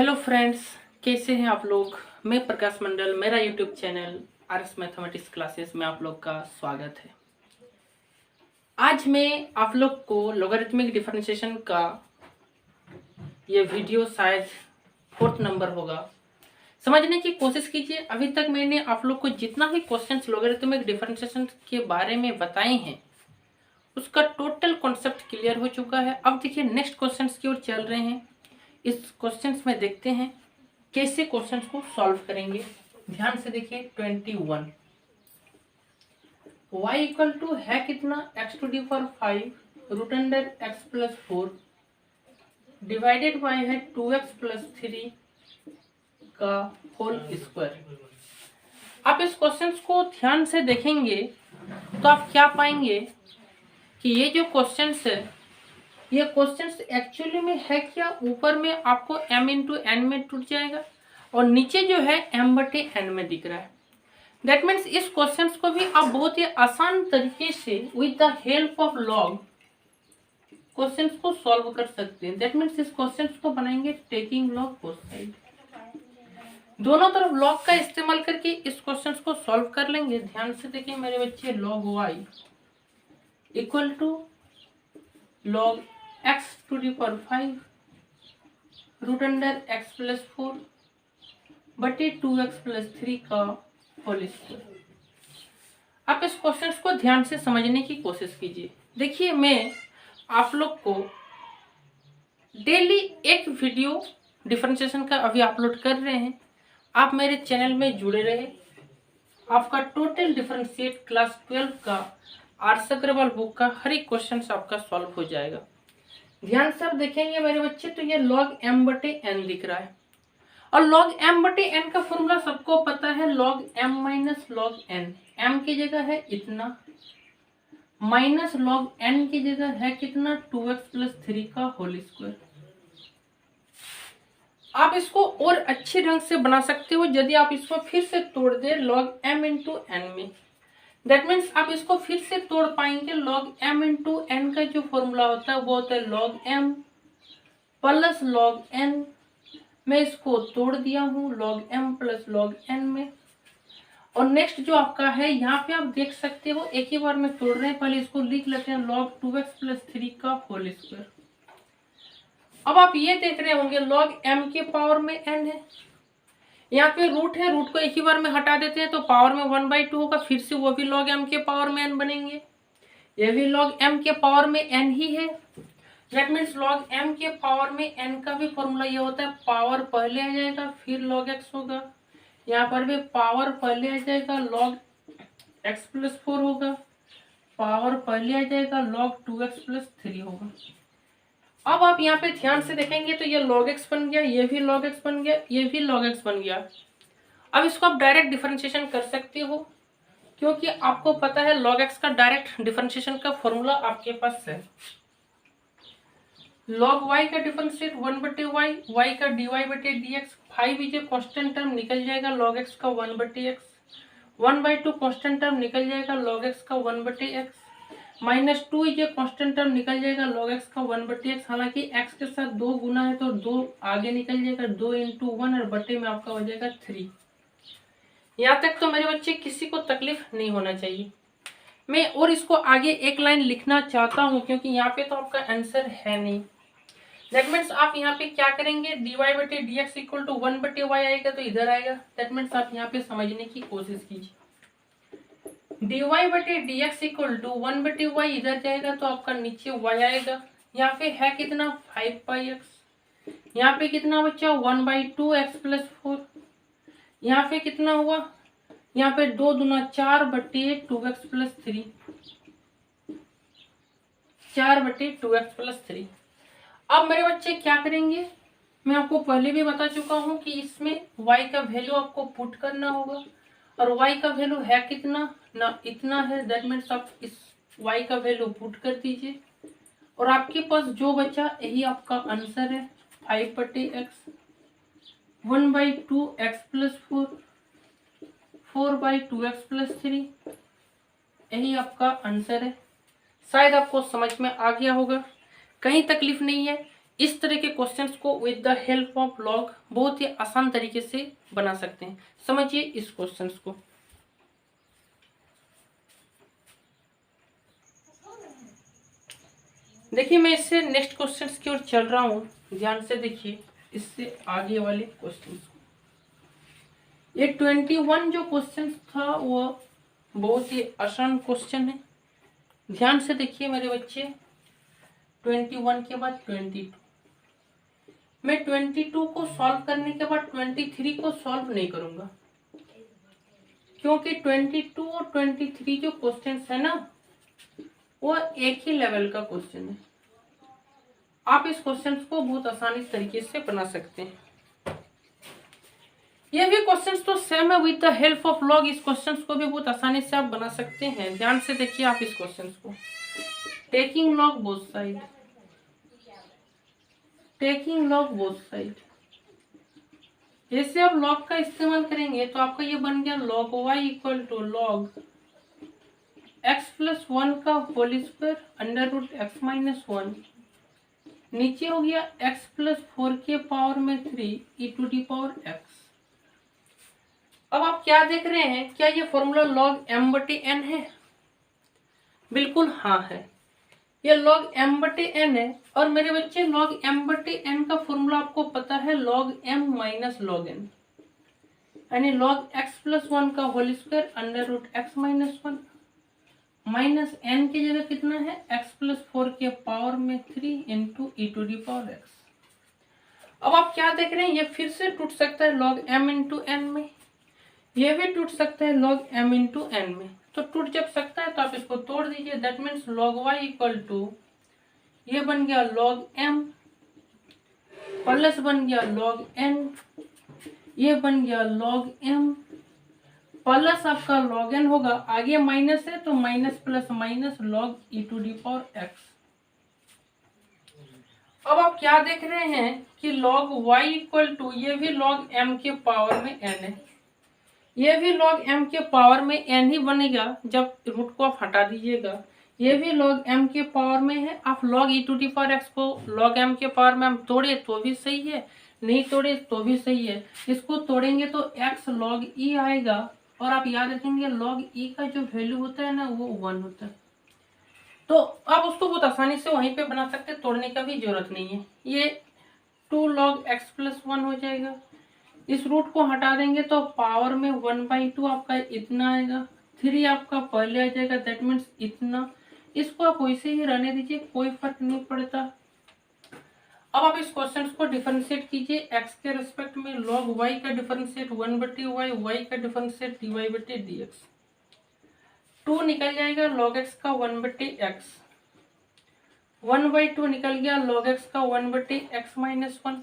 Hello friends, कैसे हैं आप लोग। मैं प्रकाश मंडल, मेरा YouTube channel RS mathematics classes में आप लोग का स्वागत है। आज मैं आप लोग को लॉगरिथमिक डिफरेंशिएशन का ये वीडियो शायद 4th नंबर होगा, समझने की कोशिश कीजिए। अभी तक मैंने आप लोग को जितना भी क्वेश्चंस लॉगरिथमिक डिफरेंशिएशन के बारे में बताए हैं उसका टोटल कॉन्सेप्ट क्लियर हो चुका है। अब देखिए नेक्स्ट क्वेश्चंस की ओर चल रहे हैं। इस क्वेश्चंस में देखते हैं कैसे क्वेश्चंस को सॉल्व करेंगे। ध्यान से देखिए 21 y इक्वल टू है कितना x to the power 5 root under x plus 4 divided by है 2x प्लस 3 का होल स्क्वायर। आप इस क्वेश्चंस को ध्यान से देखेंगे तो आप क्या पाएंगे कि ये जो क्वेश्चंस है ये क्वेश्चंस एक्चुअली में है क्या, ऊपर में आपको m इंटू एन में टूट जाएगा और नीचे जो है m बटे n में दिख रहा है। दैट मीन्स इस क्वेश्चंस को भी आप बहुत ही आसान तरीके से with the help of log questions को सॉल्व कर सकते हैं। दैट मीन्स इस क्वेश्चंस को बनाएंगे टेकिंग लॉग बोथ साइड, दोनों तरफ लॉग का इस्तेमाल करके इस क्वेश्चंस को सॉल्व कर लेंगे। ध्यान से देखिए मेरे बच्चे, log y equal to log x to the power 5 root under x plus 4 बटे 2x प्लस 3 का होल स्क्वायर। आप इस क्वेश्चन को ध्यान से समझने की कोशिश कीजिए। देखिए मैं आप लोग को डेली एक वीडियो डिफरेंशिएशन का अभी अपलोड कर रहे हैं। आप मेरे चैनल में जुड़े रहे, आपका टोटल डिफरेंशिएट क्लास 12 का आर्स अग्रवाल बुक का हर एक क्वेश्चन आपका सॉल्व हो जाएगा। ध्यान से आप देखेंगे मेरे बच्चे, तो ये log m बटे n दिख रहा है और log m बटे n का फॉर्मूला सबको पता है, log m minus log n। m की जगह है इतना माइनस log n की जगह है कितना 2x प्लस 3 का होल स्क्वायर। आप इसको और अच्छे ढंग से बना सकते हो यदि आप इसको फिर से तोड़ दे log m इंटू n में। दैट मीन्स आप इसको फिर से तोड़ पाएंगे। log m इंटू n का जो फॉर्मूला होता है वो होता है log m plus log n। मैं इसको तोड़ दिया हूँ log m plus log n में। और नेक्स्ट जो आपका है यहाँ पे आप देख सकते हो, एक ही बार में तोड़ रहे हैं, पहले इसको लिख लेते हैं log 2x प्लस 3 का होल स्क्वायर। अब आप ये देख रहे होंगे log m के पावर में n है, यहाँ पे रूट है, रूट को एक ही बार में हटा देते हैं तो पावर में 1/2 होगा, फिर से वो भी log m के पावर में n बनेंगे, ये भी log m के पावर में n ही है। दैट मीन्स log m के पावर में n का भी फॉर्मूला ये होता है, पावर पहले आ जाएगा फिर log x होगा, यहाँ पर भी पावर पहले आ जाएगा log x प्लस 4 होगा, पावर पहले आ जाएगा log 2x प्लस 3 होगा। अब आप यहाँ पे ध्यान से देखेंगे तो ये log x बन गया, ये भी log x बन गया, ये भी log x बन गया। अब इसको आप डायरेक्ट डिफरेंशिएशन कर सकते हो क्योंकि आपको पता है log x का डायरेक्ट डिफरेंशिएशन का फॉर्मूला आपके पास है। log y का डिफरेंशिएट 1 बटे y, y का dy बटे dx, 5 is a constant term निकल जाएगा log x का 1 बटे x, 1/2 कांस्टेंट टर्म निकल जाएगा log x का 1 बटे x, minus 2 is a constant term निकल जाएगा log x का 1 बटे x। हालांकि x के साथ 2 गुना है तो 2 आगे निकल जाएगा, 2 इंटू 1 और बटे में आपका हो जाएगा 3। यहाँ तक तो मेरे बच्चे किसी को तकलीफ नहीं होना चाहिए। मैं और इसको आगे एक लाइन लिखना चाहता हूँ क्योंकि यहाँ पे तो आपका आंसर है नहीं। दैट मीन्स आप यहाँ पे क्या करेंगे, dy बटे dx इक्वल टू 1 बटे y आएगा तो इधर आएगा। दैट मीन्स आप यहाँ पे समझने की कोशिश कीजिए, dy बटे dx इक्वल टू 1 बटे y इधर जाएगा तो आपका नीचे y आएगा। यहाँ पे है कितना 5πx, यहाँ पे कितना बचा 1/2 x प्लस 4, यहाँ पे कितना हुआ, यहाँ पे 2 दूना 4 बटे 2x प्लस 3, 4 बटे 2x प्लस 3। अब मेरे बच्चे क्या करेंगे, मैं आपको पहले भी बता चुका हूँ कि इसमें y का वैल्यू आपको पुट करना होगा और y का वैल्यू है कितना ना इतना है। दैट मीन्स आप इस y का वैल्यू पुट कर दीजिए और आपके पास जो बचा यही आपका आंसर है, 5 बटे x, 1/2 x plus 4, 4/2 x plus 3, यही आपका आंसर है। शायद आपको समझ में आ गया होगा, कहीं तकलीफ नहीं है। इस तरह के क्वेश्चंस को with the help of log बहुत ही आसान तरीके से बना सकते हैं। समझिए इस क्वेश्चंस को। देखिए मैं इससे नेक्स्ट क्वेश्चंस की ओर चल रहा हूँ, ध्यान से देखिए इससे आगे वाले क्वेश्चंस को। ये 21 जो क्वेश्चंस था वो बहुत ही आसान क्वेश्चन है। ध्यान से देखिए मेरे बच्चे, 21 के बाद 22। मैं 22 को सॉल्व करने के बाद 23 को सॉल्व नहीं करूंगा, क्योंकि 22 और 23 जो क्वेश्चंस है ना वो एक ही लेवल का क्वेश्चन है। आप इस क्वेश्चन को बहुत आसानी तरीके से बना सकते हैं। ये भी क्वेश्चंस तो सेम है, with the help of log इस क्वेश्चंस को भी बहुत आसानी से आप बना सकते हैं। ध्यान से देखिए आप इस क्वेश्चंस को। Taking log both side, taking log both side, जैसे आप लॉग का इस्तेमाल करेंगे तो आपका ये बन गया log y equal to log x plus 1 का whole square under root x minus 1, नीचे हो गया x प्लस 4 के पावर में 3 e to the power x। अब आप क्या देख रहे हैं, क्या ये फॉर्मूला log m बटे n है? बिल्कुल हाँ है, ये log m बटे n है। और मेरे बच्चे log m बटे n का फॉर्मूला आपको पता है log m minus log n, यानी log x प्लस 1 का whole square under root x minus 1 minus n की जगह कितना है x प्लस 4 के पावर में 3 into e to the power x। अब आप क्या देख रहे हैं, ये फिर से टूट सकता है log m इंटू n में, ये भी टूट सकता है log m इंटू n में। तो टूट जब सकता है तो आप इसको तोड़ दीजिए, that means log y equal to ये बन गया log m प्लस बन गया log n, ये बन गया log m प्लस आपका log n होगा, आगे माइनस है तो minus plus minus log e to the power x। अब आप क्या देख रहे हैं कि log y इक्वल टू ये भी log m के पावर में n है, ये भी log m के पावर में n ही बनेगा जब रूट को आप हटा दीजिएगा। ये भी log m के पावर में है, आप log e to the power x को log m के पावर में हम तोड़े तो भी सही है, नहीं तोड़े तो भी सही है। इसको तोड़ेंगे तो x log e आएगा, और आप याद रखेंगे log e का जो वैल्यू होता है ना वो 1 होता है। तो आप उसको बहुत आसानी से वहीं पे बना सकते हैं, तोड़ने का भी जरूरत नहीं है। ये 2 log x प्लस 1 हो जाएगा, इस रूट को हटा देंगे तो पावर में 1/2 आपका इतना आएगा, 3 आपका पहले आ जाएगा, दैट मीन्स इतना। इसको आप वैसे ही रहने दीजिए, कोई फर्क नहीं पड़ता। अब आप इस क्वेश्चन को डिफरेंशिएट कीजिए, x के रेस्पेक्ट में log y का डिफरेंशिएट 1 बटे y, y का डिफरेंशिएट dy बटे dx। 2 निकल जाएगा log x का 1 बटे x, 1/2 निकल गया log x का 1 बटे x माइनस 1,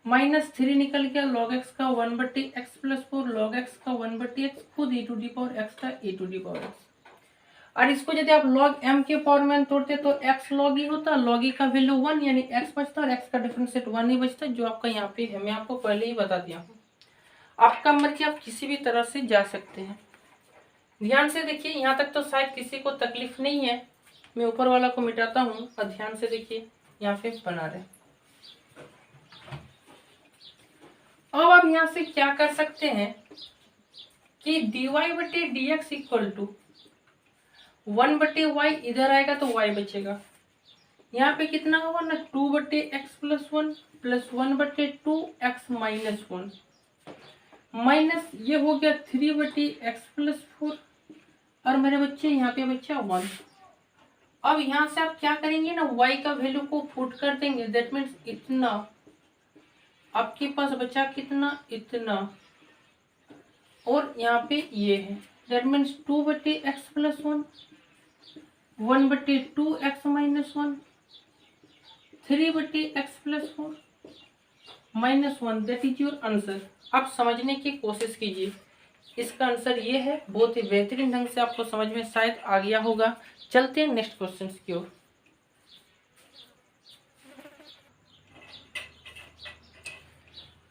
माइनस 3 निकल गया log x का 1 बटे x प्लस 4, log x का 1 बटे x खुद e to the power x का e to the power x। और इसको यदि आप log m के पावर में तोड़ते तो x log e होता, log e का वैल्यू 1 यानी x बचता और x का डिफरेंशिएट 1 ही बचता, जो आपका यहाँ पे है। मैं आपको पहले ही बता दिया हूँ, आपका मर्जी, आप किसी भी तरह से जा सकते हैं। ध्यान से देखिए, यहाँ तक तो शायद किसी को तकलीफ नहीं है। मैं ऊपर वाला को मिटाता हूँ और ध्यान से देखिए यहाँ पे बना रहे। अब आप यहाँ से क्या कर सकते हैं कि dy बटे dx इक्वल टू 1 बटे y, इधर आएगा तो y बचेगा, यहाँ पे कितना होगा ना 2 बटे एक्स प्लस 1 प्लस 1 बटे 2 एक्स माइनस 1, माइनस ये हो गया 3 बटे एक्स प्लस 4, और मेरे बच्चे यहाँ पे बच्चा 1। अब यहाँ से आप क्या करेंगे ना, y का वैल्यू को पुट कर देंगे, दैट मीन्स इतना आपके पास बचा, कितना इतना, और यहाँ पे ये है, दैट मीन्स 2 बटे एक्स प्लस 1, 1 बटे 2 एक्स माइनस 1, 3 बटे x plus 4 minus 1, that is your answer. आप समझने की कोशिश कीजिए, इसका आंसर ये है। बहुत ही बेहतरीन ढंग से आपको समझ में शायद आ गया होगा। चलते हैं नेक्स्ट क्वेश्चन की ओर।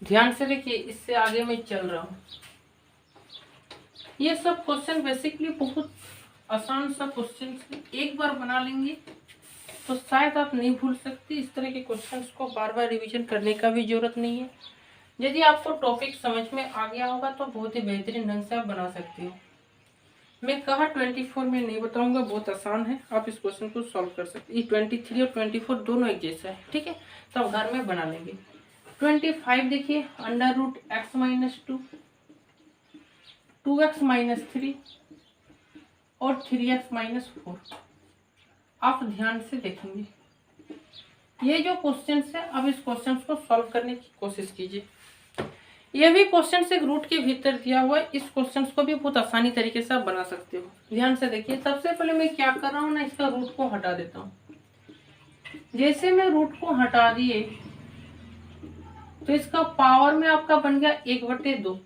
ध्यान से देखिए, इससे आगे मैं चल रहा हूँ। ये सब क्वेश्चन बेसिकली बहुत आसान सा क्वेश्चन एक बार बना लेंगे तो शायद आप नहीं भूल सकते। इस तरह के क्वेश्चंस को बार बार रिवीजन करने का भी जरूरत नहीं है। यदि आपको टॉपिक समझ में आ गया होगा तो बहुत ही बेहतरीन ढंग से आप बना सकते हो। मैं कहा 24 में नहीं बताऊंगा, बहुत आसान है, आप इस क्वेश्चन को सॉल्व कर सकते। ये 23 और 24 दोनों एक जैसा है, ठीक है, तो आप घर में बना लेंगे। 25 देखिए, under root x minus 2, 2x minus 3 और 3x माइनस 4। आप ध्यान से देखेंगे ये जो क्वेश्चन है, अब इस क्वेश्चन को सॉल्व करने की कोशिश कीजिए। यह भी क्वेश्चन एक रूट के भीतर दिया हुआ है। इस क्वेश्चन को भी बहुत आसानी तरीके से आप बना सकते हो। ध्यान से देखिए, सबसे पहले मैं क्या कर रहा हूँ ना, इसका रूट को हटा देता हूँ। जैसे मैं रूट को हटा दिए तो इसका पावर में आपका बन गया 1/2।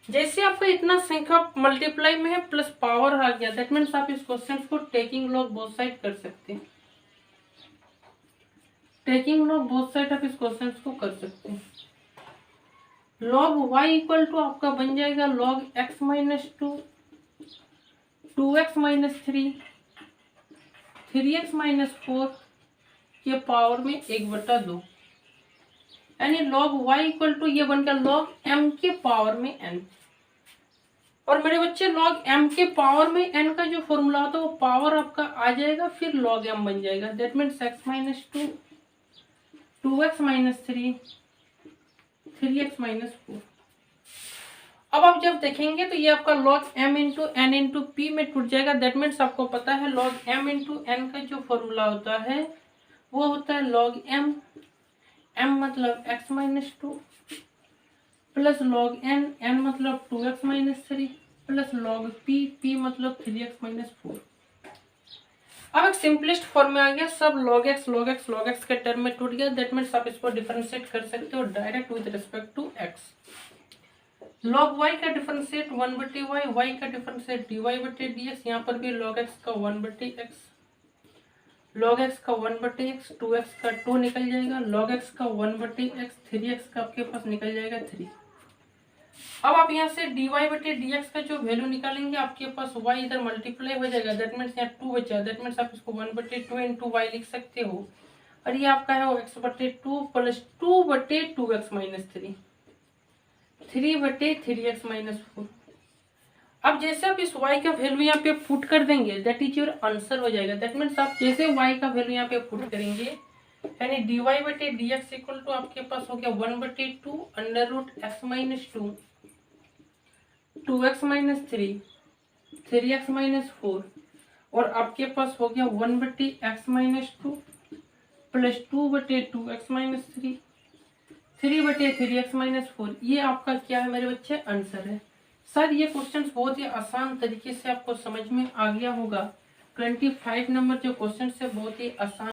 जैसे आपका इतना संख्या मल्टीप्लाई में है प्लस पावर आ गया, दैट मीन्स आप इस क्वेश्चन को टेकिंग लॉग बोथ साइड कर सकते हैं। टेकिंग लॉग बोथ साइड आप इस क्वेश्चन को कर सकते हैं। लॉग y इक्वल टू आपका बन जाएगा log x minus 2, 2x minus 3, 3x minus 4 के पावर में 1/2, यानी लॉग y इक्वल टू ये बन गया लॉग m के पावर में n। और मेरे बच्चे लॉग m के पावर में n का जो फॉर्मूला होता है वो पावर आपका आ जाएगा, फिर लॉग m बन जाएगा, that means x minus 2, 2x minus 3, 3x minus 4। अब आप जब देखेंगे तो ये आपका log m into n into p में टूट जाएगा। दैट मीन्स आपको पता है log m इंटू एन का जो फॉर्मूला होता है वो होता है log m, m मतलब x minus 2 plus log n, n मतलब 2x minus 3 plus log p, p मतलब 3x माइनस 4। अब एक सिंपलेस्ट फॉर्म में आ गया, सब log x log x log x के टर्म में टूट गया। दैट मीन्स आप इसको डिफरेंशिएट कर सकते हो direct with respect to x। log y का डिफरेंशिएट 1/y, y का डिफरेंशिएट dy/dx। यहाँ पर भी log x का 1/x, log x का 1/x, 2x का 2 निकल जाएगा, log x का 1/x, 3x का आपके पास निकल जाएगा 3। अब आप यहाँ से dy/dx का जो वैल्यू निकालेंगे, आपके पास y इधर मल्टीप्लाई हो जाएगा, दैट मीन्स यहाँ 2 बचा, दैट मीन्स आप इसको 1/2 इंटू y लिख सकते हो। और ये आपका है x/2 plus 2/2x minus 3, 3/3x minus 4। अब जैसे आप इस y का वैल्यू यहाँ पे पुट कर देंगे, दैट इज योर आंसर हो जाएगा। दैट मीन्स आप जैसे y का वैल्यू यहाँ पे पुट करेंगे, यानी dy/dx इक्वल टू आपके पास हो गया 1/2 under root x minus 2, 2x minus 3, 3x minus 4 और आपके पास हो गया 1/x minus 2 plus 2/2x minus 3, 3/3x minus 4। ये आपका क्या है मेरे बच्चे, आंसर है। सर ये क्वेश्चन बहुत ही आसान तरीके से आपको समझ में आ गया होगा। 25 नंबर जो क्वेश्चन है बहुत ही आसान